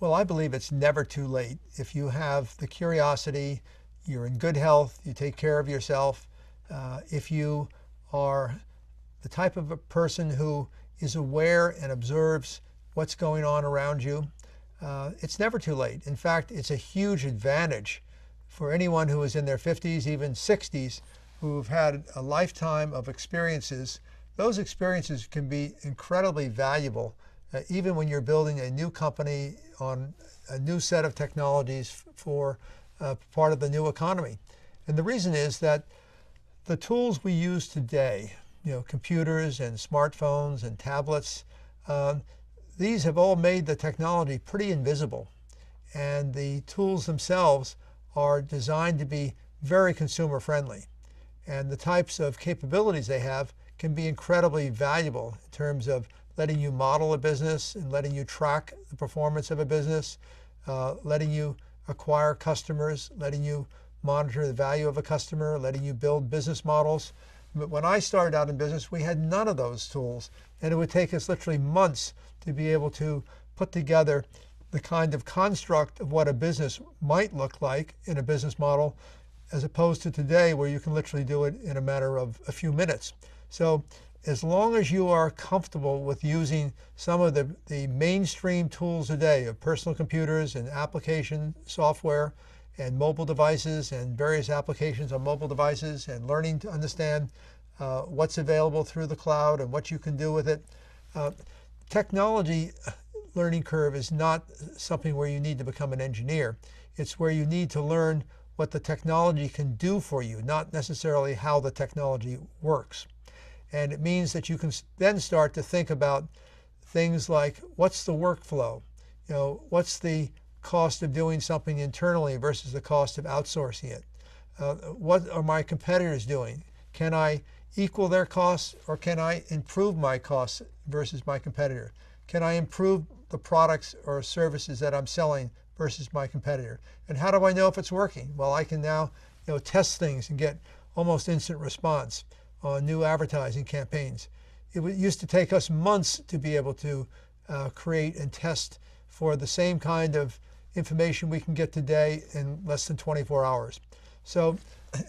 Well, I believe it's never too late. If you have the curiosity, you're in good health, you take care of yourself, if you are the type of a person who is aware and observes what's going on around you, it's never too late. In fact, it's a huge advantage for anyone who is in their 50s, even 60s, who've had a lifetime of experiences. Those experiences can be incredibly valuable, even when you're building a new company on a new set of technologies for part of the new economy. And the reason is that the tools we use today, computers and smartphones and tablets, these have all made the technology pretty invisible. And the tools themselves are designed to be very consumer friendly. And the types of capabilities they have can be incredibly valuable in terms of letting you model a business and letting you track the performance of a business, letting you acquire customers, letting you monitor the value of a customer, letting you build business models. But when I started out in business, we had none of those tools, and it would take us literally months to be able to put together the kind of construct of what a business might look like in a business model, as opposed to today where you can literally do it in a matter of a few minutes. So as long as you are comfortable with using some of the mainstream tools today of personal computers and application software and mobile devices and various applications on mobile devices and learning to understand what's available through the cloud and what you can do with it, technology learning curve is not something where you need to become an engineer. It's where you need to learn what the technology can do for you, not necessarily how the technology works. And it means that you can then start to think about things like, what's the workflow? What's the cost of doing something internally versus the cost of outsourcing it? What are my competitors doing? Can I equal their costs, or can I improve my costs versus my competitor? Can I improve the products or services that I'm selling versus my competitor? And how do I know if it's working? Well, I can now test things and get almost instant response on new advertising campaigns. It used to take us months to be able to create and test for the same kind of information we can get today in less than 24 hours. So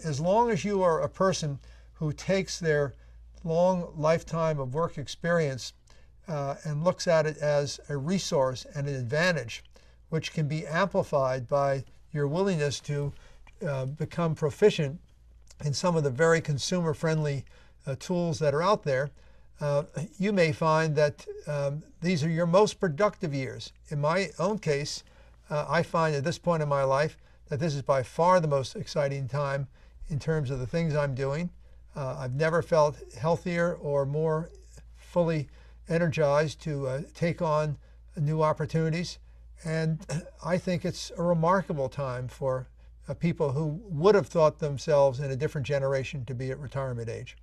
as long as you are a person who takes their long lifetime of work experience and looks at it as a resource and an advantage, which can be amplified by your willingness to become proficient in some of the very consumer-friendly tools that are out there, you may find that these are your most productive years. In my own case, I find at this point in my life that this is by far the most exciting time in terms of the things I'm doing. I've never felt healthier or more fully energized to take on new opportunities. And I think it's a remarkable time for people who would have thought themselves in a different generation to be at retirement age.